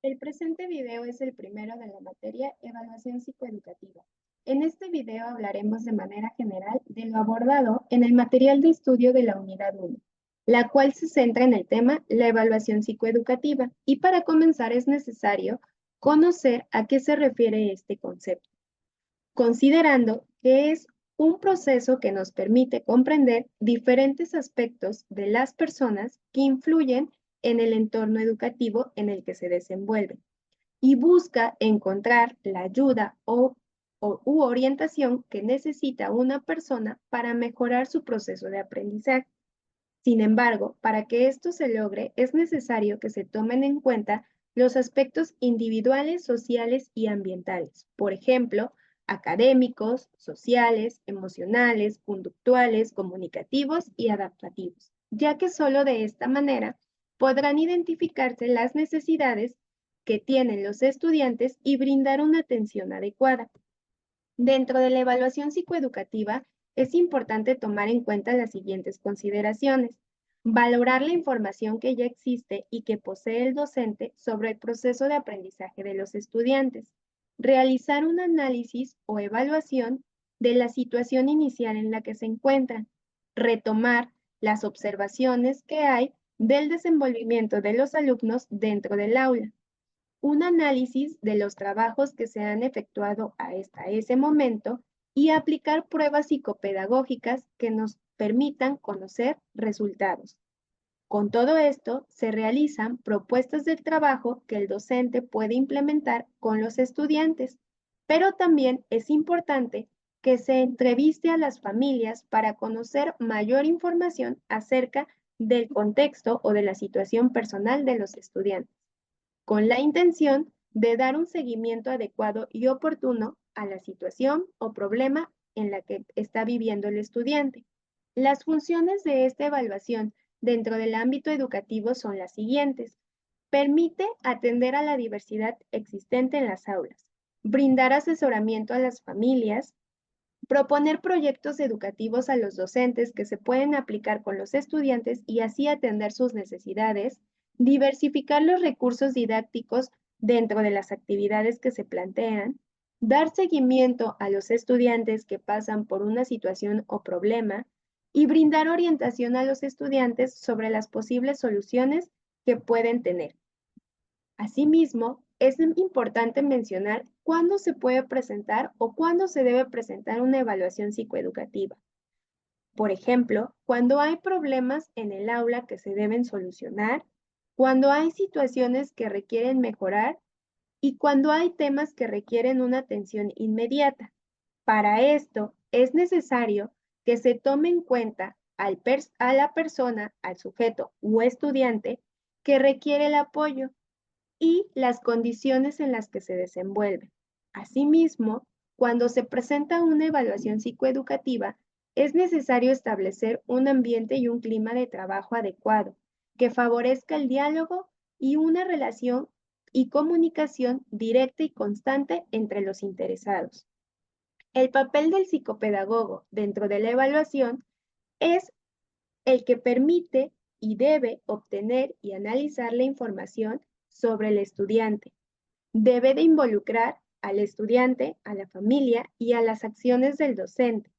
El presente video es el primero de la materia Evaluación Psicoeducativa. En este video hablaremos de manera general de lo abordado en el material de estudio de la Unidad 1, la cual se centra en el tema la evaluación psicoeducativa, y para comenzar es necesario conocer a qué se refiere este concepto, considerando que es un proceso que nos permite comprender diferentes aspectos de las personas que influyen en el entorno educativo en el que se desenvuelven y busca encontrar la ayuda u orientación que necesita una persona para mejorar su proceso de aprendizaje. Sin embargo, para que esto se logre, es necesario que se tomen en cuenta los aspectos individuales, sociales y ambientales. Por ejemplo, académicos, sociales, emocionales, conductuales, comunicativos y adaptativos, ya que solo de esta manera podrán identificarse las necesidades que tienen los estudiantes y brindar una atención adecuada. Dentro de la evaluación psicoeducativa, es importante tomar en cuenta las siguientes consideraciones. Valorar la información que ya existe y que posee el docente sobre el proceso de aprendizaje de los estudiantes. Realizar un análisis o evaluación de la situación inicial en la que se encuentran. Retomar las observaciones que hay del desenvolvimiento de los alumnos dentro del aula. Un análisis de los trabajos que se han efectuado hasta ese momento y aplicar pruebas psicopedagógicas que nos permitan conocer resultados. Con todo esto, se realizan propuestas de trabajo que el docente puede implementar con los estudiantes, pero también es importante que se entreviste a las familias para conocer mayor información acerca del contexto o de la situación personal de los estudiantes, con la intención de dar un seguimiento adecuado y oportuno a la situación o problema en la que está viviendo el estudiante. Las funciones de esta evaluación dentro del ámbito educativo son las siguientes. Permite atender a la diversidad existente en las aulas, brindar asesoramiento a las familias, proponer proyectos educativos a los docentes que se pueden aplicar con los estudiantes y así atender sus necesidades, diversificar los recursos didácticos dentro de las actividades que se plantean, dar seguimiento a los estudiantes que pasan por una situación o problema y brindar orientación a los estudiantes sobre las posibles soluciones que pueden tener. Asimismo, es importante mencionar cuándo se puede presentar o cuándo se debe presentar una evaluación psicoeducativa. Por ejemplo, cuando hay problemas en el aula que se deben solucionar, cuando hay situaciones que requieren mejorar y cuando hay temas que requieren una atención inmediata. Para esto, es necesario que se tome en cuenta a la persona, al sujeto o estudiante que requiere el apoyo y las condiciones en las que se desenvuelve. Asimismo, cuando se presenta una evaluación psicoeducativa, es necesario establecer un ambiente y un clima de trabajo adecuado que favorezca el diálogo y una relación y comunicación directa y constante entre los interesados. El papel del psicopedagogo dentro de la evaluación es el que permite y debe obtener y analizar la información sobre el estudiante. Debe de involucrar al estudiante, a la familia y a las acciones del docente.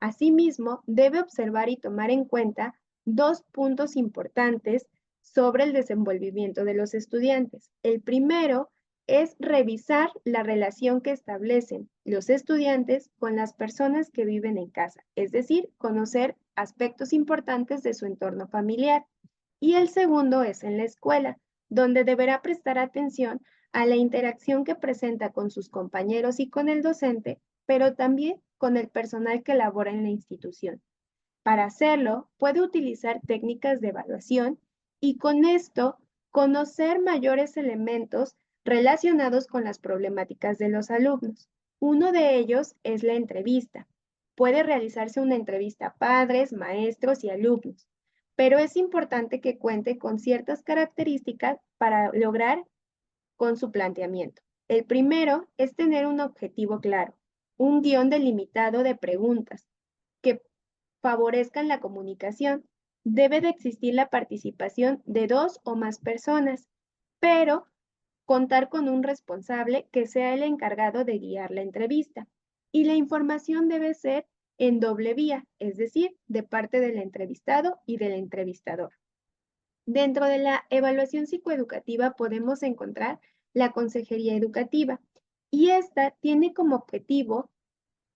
Asimismo, debe observar y tomar en cuenta dos puntos importantes sobre el desenvolvimiento de los estudiantes. El primero es revisar la relación que establecen los estudiantes con las personas que viven en casa, es decir, conocer aspectos importantes de su entorno familiar. Y el segundo es en la escuela, donde deberá prestar atención a la interacción que presenta con sus compañeros y con el docente, pero también con el personal que labora en la institución. Para hacerlo, puede utilizar técnicas de evaluación y con esto conocer mayores elementos relacionados con las problemáticas de los alumnos. Uno de ellos es la entrevista. Puede realizarse una entrevista a padres, maestros y alumnos, pero es importante que cuente con ciertas características para lograr con su planteamiento. El primero es tener un objetivo claro, un guión delimitado de preguntas que favorezcan la comunicación. Debe de existir la participación de dos o más personas, pero contar con un responsable que sea el encargado de guiar la entrevista. Y la información debe ser en doble vía, es decir, de parte del entrevistado y del entrevistador. Dentro de la evaluación psicoeducativa podemos encontrar la consejería educativa y esta tiene como objetivo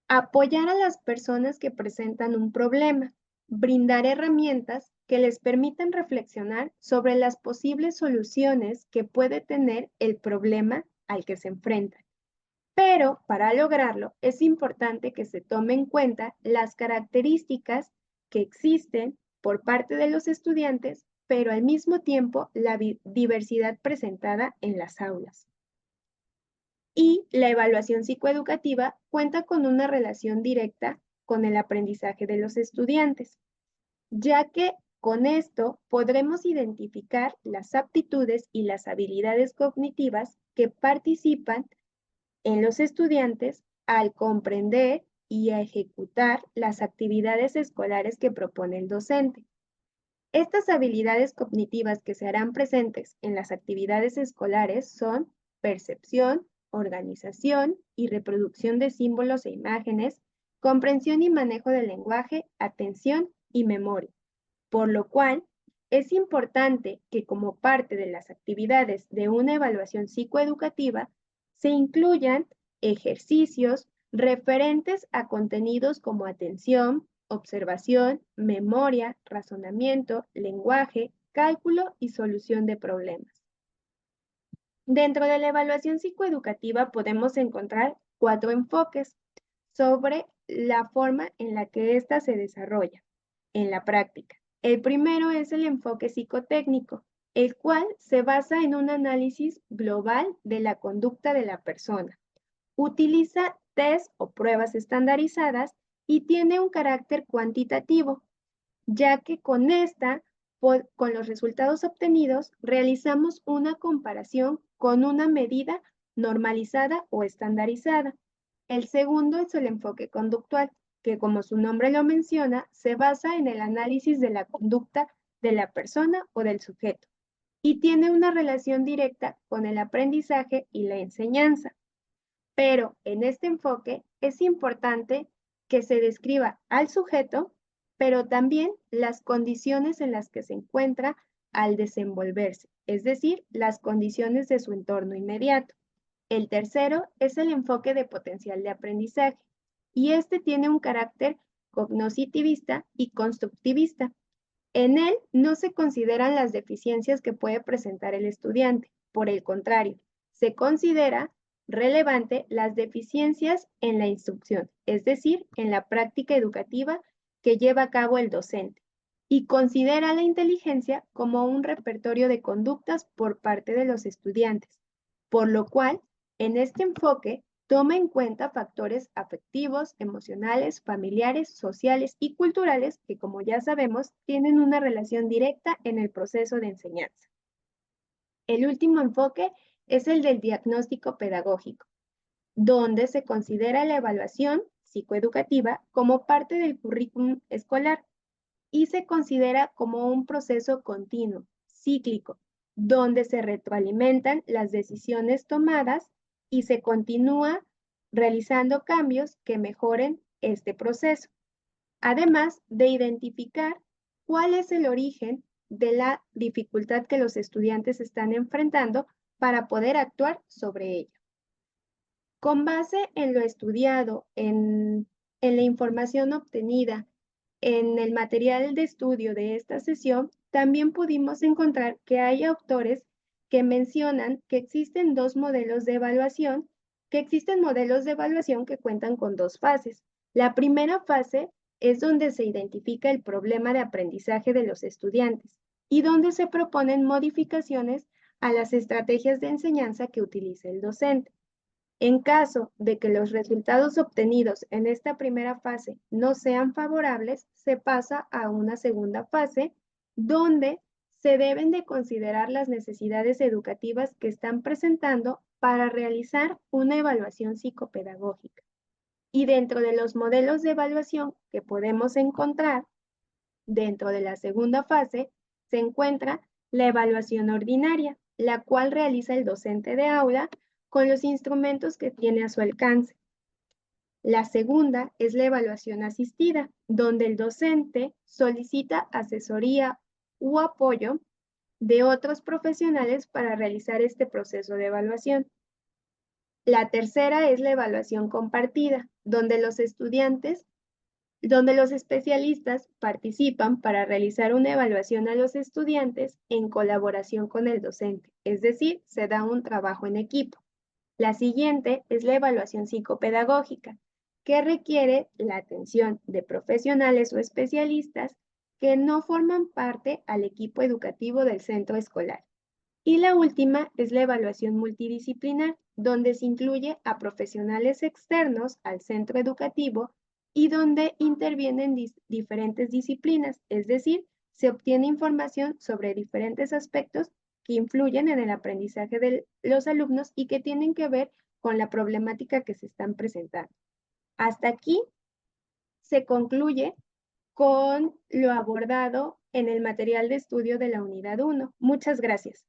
apoyar a las personas que presentan un problema, brindar herramientas que les permitan reflexionar sobre las posibles soluciones que puede tener el problema al que se enfrentan. Pero para lograrlo es importante que se tome en cuenta las características que existen por parte de los estudiantes, pero al mismo tiempo la diversidad presentada en las aulas. Y la evaluación psicoeducativa cuenta con una relación directa con el aprendizaje de los estudiantes, ya que con esto podremos identificar las aptitudes y las habilidades cognitivas que participan en los estudiantes al comprender y a ejecutar las actividades escolares que propone el docente. Estas habilidades cognitivas que se harán presentes en las actividades escolares son percepción, organización y reproducción de símbolos e imágenes, comprensión y manejo del lenguaje, atención y memoria, por lo cual es importante que como parte de las actividades de una evaluación psicoeducativa se incluyan ejercicios referentes a contenidos como atención, observación, memoria, razonamiento, lenguaje, cálculo y solución de problemas. Dentro de la evaluación psicoeducativa podemos encontrar 4 enfoques sobre la forma en la que ésta se desarrolla en la práctica. El primero es el enfoque psicotécnico, el cual se basa en un análisis global de la conducta de la persona. Utiliza test o pruebas estandarizadas y tiene un carácter cuantitativo, ya que con esta, con los resultados obtenidos, realizamos una comparación con una medida normalizada o estandarizada. El segundo es el enfoque conductual, que como su nombre lo menciona, se basa en el análisis de la conducta de la persona o del sujeto y tiene una relación directa con el aprendizaje y la enseñanza. Pero en este enfoque es importante que se describa al sujeto, pero también las condiciones en las que se encuentra al desenvolverse, es decir, las condiciones de su entorno inmediato. El tercero es el enfoque de potencial de aprendizaje y este tiene un carácter cognoscitivista y constructivista. En él no se consideran las deficiencias que puede presentar el estudiante, por el contrario, se considera relevante las deficiencias en la instrucción, es decir, en la práctica educativa que lleva a cabo el docente, y considera la inteligencia como un repertorio de conductas por parte de los estudiantes, por lo cual, en este enfoque, toma en cuenta factores afectivos, emocionales, familiares, sociales y culturales que, como ya sabemos, tienen una relación directa en el proceso de enseñanza. El último enfoque es el del diagnóstico pedagógico, donde se considera la evaluación psicoeducativa como parte del currículum escolar y se considera como un proceso continuo, cíclico, donde se retroalimentan las decisiones tomadas y se continúa realizando cambios que mejoren este proceso, además de identificar cuál es el origen de la dificultad que los estudiantes están enfrentando para poder actuar sobre ello. Con base en lo estudiado, en la información obtenida, en el material de estudio de esta sesión, también pudimos encontrar que hay autores que mencionan que existen dos modelos de evaluación, que existen modelos de evaluación que cuentan con dos fases. La primera fase es donde se identifica el problema de aprendizaje de los estudiantes y donde se proponen modificaciones a las estrategias de enseñanza que utiliza el docente. En caso de que los resultados obtenidos en esta primera fase no sean favorables, se pasa a una segunda fase donde se deben de considerar las necesidades educativas que están presentando para realizar una evaluación psicopedagógica. Y dentro de los modelos de evaluación que podemos encontrar, dentro de la segunda fase, se encuentra la evaluación ordinaria, la cual realiza el docente de aula con los instrumentos que tiene a su alcance. La segunda es la evaluación asistida, donde el docente solicita asesoría u apoyo de otros profesionales para realizar este proceso de evaluación. La tercera es la evaluación compartida, donde los especialistas participan para realizar una evaluación a los estudiantes en colaboración con el docente, es decir, se da un trabajo en equipo. La siguiente es la evaluación psicopedagógica, que requiere la atención de profesionales o especialistas que no forman parte al equipo educativo del centro escolar. Y la última es la evaluación multidisciplinar, donde se incluye a profesionales externos al centro educativo y donde intervienen diferentes disciplinas, es decir, se obtiene información sobre diferentes aspectos que influyen en el aprendizaje de los alumnos y que tienen que ver con la problemática que se están presentando. Hasta aquí se concluye con lo abordado en el material de estudio de la unidad 1. Muchas gracias.